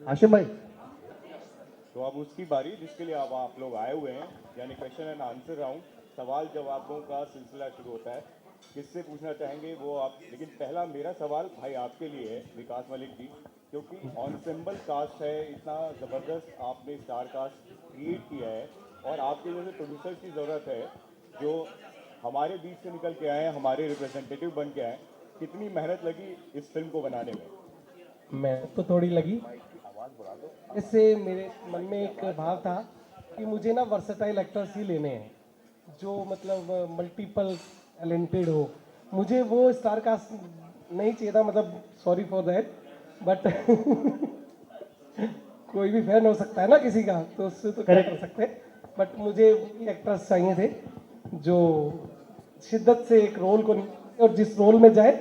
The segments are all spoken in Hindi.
हाशिम भाई। तो अब उसकी बारी जिसके लिए अब आप लोग आए हुए हैं, यानी क्वेश्चन एंड आंसर राउंड, सवाल जवाबों का सिलसिला शुरू होता है। किससे पूछना चाहेंगे वो आप, लेकिन पहला मेरा सवाल भाई आपके लिए है विकास मलिक जी, क्योंकि ऑनसेम्बल कास्ट है, इतना ज़बरदस्त आपने स्टार कास्ट क्रिएट किया है और आपके जैसे प्रोड्यूसर्स की ज़रूरत है जो हमारे बीच से निकल के आए, हमारे रिप्रेजेंटेटिव बन के आए। कितनी मेहनत लगी इस फिल्म को बनाने में? मैं तो थोड़ी लगी। आवाज़ बढ़ा दो। इससे मेरे मन में एक भाव था कि मुझे ना वर्सेटाइल एक्टर्स ही लेने हैं, जो मतलब मल्टीपल टैलेंटेड हो। मुझे वो स्टार कास्ट नहीं चाहिए था, मतलब सॉरी फॉर दैट, बट कोई भी फैन हो सकता है ना किसी का, तो उससे तो क्या कर सकते हैं। बट मुझे वही एक्टर्स चाहिए थे जो शिद्दत से एक रोल को और जिस रोल में जाए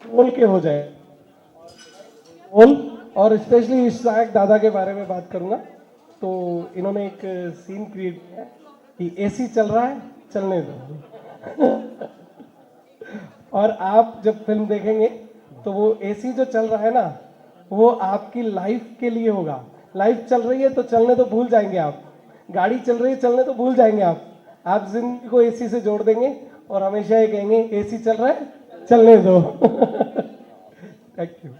रोल के हो जाए रोल। और स्पेशली इशाक दादा के बारे में बात करूंगा। तो इन्होंने एक सीन क्रिएट किया है कि एसी चल रहा है, चलने दो। और आप जब फिल्म देखेंगे तो वो एसी जो चल रहा है ना, वो आपकी लाइफ के लिए होगा। लाइफ चल रही है तो चलने तो भूल जाएंगे आप, गाड़ी चल रही है चलने तो भूल जाएंगे आप जिंदगी को एसी से जोड़ देंगे और हमेशा ये कहेंगे एसी चल रहा है, चलने दो। Thank you.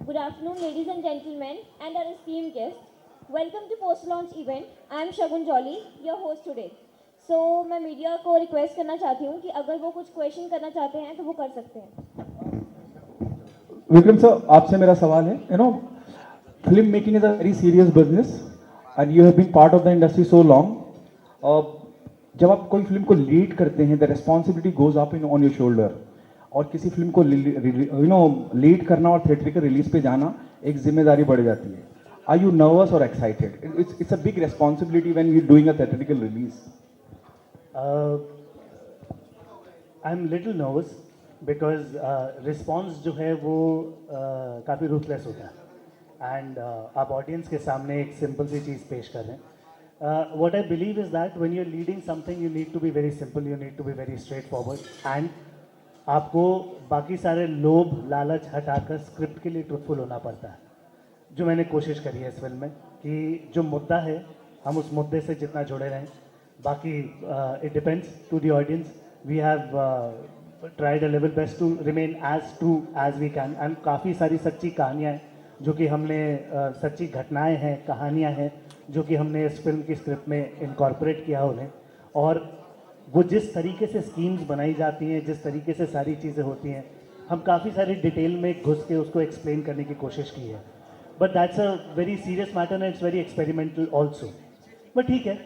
Good afternoon, ladies and gentlemen, and our esteemed guests. Welcome to post-launch event. I am Shagun Jolly, your host today. So, मैं मीडिया को रिक्वेस्ट करना चाहती हूँ कि अगर वो कुछ क्वेश्चन करना चाहते हैं तो वो कर सकते हैं। विक्रम सर, आपसे मेरा सवाल है, film making is a very serious business and you have been part of the industry so long. जब आप कोई फिल्म को लीड करते हैं, the responsibility goes up in on your shoulder. और किसी फिल्म को लीड करना और थिएटर के रिलीज पे जाना एक जिम्मेदारी बढ़ जाती है। आर यू नर्वस और excited? It's a big responsibility when you doing a theatrical release. I am little nervous because response जो है वो काफ़ी रूथलेस होता है एंड आप ऑडियंस के सामने एक सिंपल सी चीज़ पेश कर रहे हैं। What I believe is that when you are leading something you need to be very simple, you need to be very straightforward and आपको बाकी सारे लोभ लालच हटाकर स्क्रिप्ट के लिए ट्रुथफुल होना पड़ता है, जो मैंने कोशिश करी है इस फिल्म में कि जो मुद्दा है हम उस मुद्दे से जितना जुड़े रहें। बाकी it depends to the audience. We have tried a level best to remain as true as we can and काफ़ी सारी सच्ची कहानियाँ हैं जो कि हमने सच्ची घटनाएं हैं, कहानियाँ हैं जो कि हमने इस फिल्म की स्क्रिप्ट में इनकॉर्पोरेट किया उन्हें। और वो जिस तरीके से स्कीम्स बनाई जाती हैं, जिस तरीके से सारी चीज़ें होती हैं, हम काफ़ी सारी डिटेल में घुस के उसको एक्सप्लेन करने की कोशिश की है। But that's a very serious matter and it's very experimental also. But ठीक है,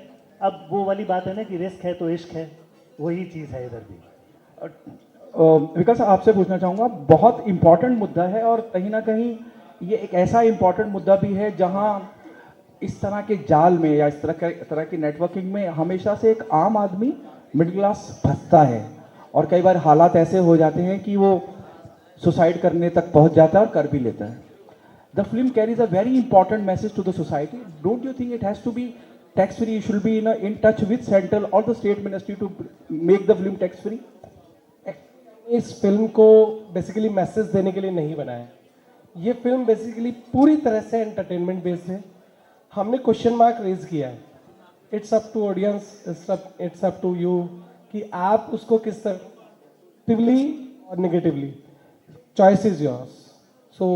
अब वो वाली बात है ना कि रिस्क है तो इश्क है, वही चीज़ है इधर भी। विकास, आपसे पूछना चाहूँगा, बहुत इंपॉर्टेंट मुद्दा है और कहीं ना कहीं ये एक ऐसा इंपॉर्टेंट मुद्दा भी है जहाँ इस तरह के जाल में या इस तरह की नेटवर्किंग में हमेशा से एक आम आदमी मिडिल क्लास फंसता है और कई बार हालात ऐसे हो जाते हैं कि वो सुसाइड करने तक पहुंच जाता है और कर भी लेता है। The film carries a very important message to the society. Don't you think it has to be tax free? You should be in touch with central और the state ministry to make the film tax free. इस फिल्म को बेसिकली मैसेज देने के लिए नहीं बनाया है। ये फिल्म बेसिकली पूरी तरह से एंटरटेनमेंट बेस्ड है। हमने क्वेश्चन मार्क रेज किया है। It's up to audience, it's up to you कि आप उसको किस तरह पॉजिटिवली और negatively, choice is yours. So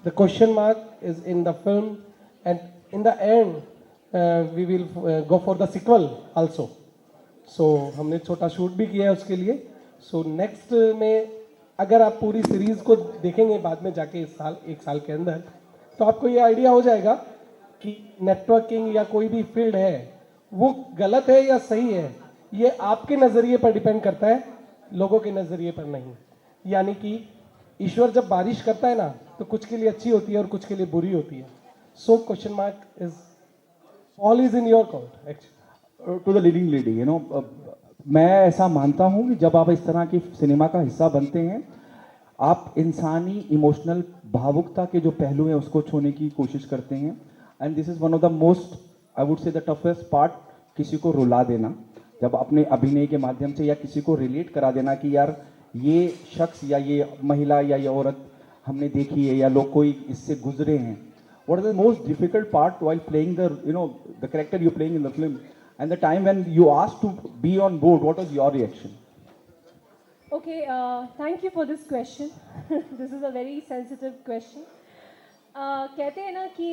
the question mark is in the film and in the end we will go for the sequel also. सो हमने छोटा शूट भी किया है उसके लिए। सो नेक्स्ट में अगर आप पूरी सीरीज को देखेंगे बाद में जाके इस साल, एक साल के अंदर, तो आपको ये आइडिया हो जाएगा कि नेटवर्किंग या कोई भी फील्ड है वो गलत है या सही है। ये आपके नज़रिए पर डिपेंड करता है, लोगों के नज़रिए पर नहीं। यानी कि ईश्वर जब बारिश करता है ना तो कुछ के लिए अच्छी होती है और कुछ के लिए बुरी होती है। So question mark is all is in your court actually. To the leading lady, मैं ऐसा मानता हूं कि जब आप इस तरह की सिनेमा का हिस्सा बनते हैं, आप इंसानी इमोशनल भावुकता के जो पहलू हैं उसको छूने की कोशिश करते हैं। And this is one of the most, I would say the toughest part, किसी को रुला देना। जब अपने अभिनय के माध्यम से या किसी को रिलेट करा देना कि यार ये शख्स या ये महिला या ये औरत हमने देखी है या लोग कोई इससे गुजरे हैं, what is the most difficult part while playing the, you know, the character you're playing in the film, and the time when you asked to be on board, what was your reaction? Okay, thank you for this question. This is a very sensitive question. कहते हैं ना कि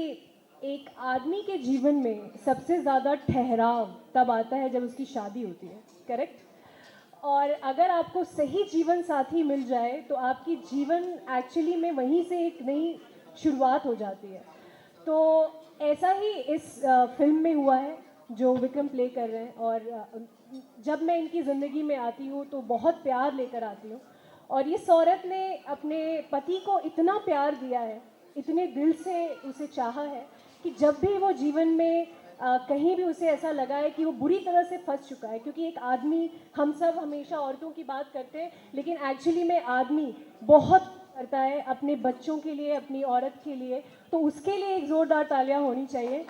एक आदमी के जीवन में सबसे ज़्यादा ठहराव तब आता है जब उसकी शादी होती है, करेक्ट? और अगर आपको सही जीवन साथी मिल जाए तो आपकी जीवन एक्चुअली में वहीं से एक नई शुरुआत हो जाती है. तो ऐसा ही इस फिल्म में हुआ है जो विक्रम प्ले कर रहे हैं. और जब मैं इनकी ज़िंदगी में आती हूँ तो बहुत प्यार लेकर आती हूँ. और इस औरत ने अपने पति को इतना प्यार दिया है, इतने दिल से उसे चाहा है कि जब भी वो जीवन में कहीं भी उसे ऐसा लगा है कि वो बुरी तरह से फंस चुका है, क्योंकि एक आदमी, हम सब हमेशा औरतों की बात करते हैं लेकिन एक्चुअली में आदमी बहुत करता है अपने बच्चों के लिए, अपनी औरत के लिए. तो उसके लिए एक ज़ोरदार तालियां होनी चाहिए,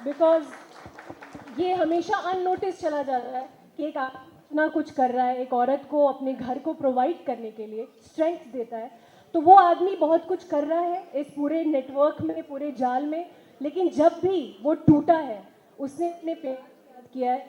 बिकॉज ये हमेशा अननोटिस चला जा रहा है कि एक इतना कुछ कर रहा है, एक औरत को अपने घर को प्रोवाइड करने के लिए स्ट्रेंथ देता है. तो वो आदमी बहुत कुछ कर रहा है इस पूरे नेटवर्क में, पूरे जाल में. लेकिन जब भी वो टूटा है, उसने अपने प्यार को याद किया है,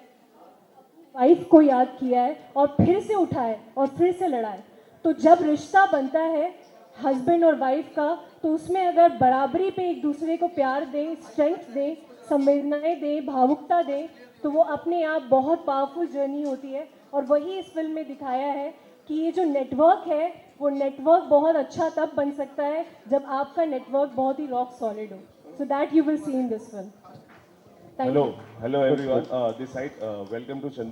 वाइफ को याद किया है और फिर से उठा है और फिर से लड़ा है. तो जब रिश्ता बनता है हस्बैंड और वाइफ का, तो उसमें अगर बराबरी पे एक दूसरे को प्यार दें, स्ट्रेंथ दें, संवेदनाएं दें, भावुकता दें, तो वो अपने आप बहुत पावरफुल जर्नी होती है. और वही इस फिल्म में दिखाया है कि ये जो नेटवर्क है, वो नेटवर्क बहुत अच्छा तब बन सकता है जब आपका नेटवर्क बहुत ही रॉक सॉलिड हो. So that you will see in this film. Thank you. Hello everyone. This side, welcome to Chandigarh.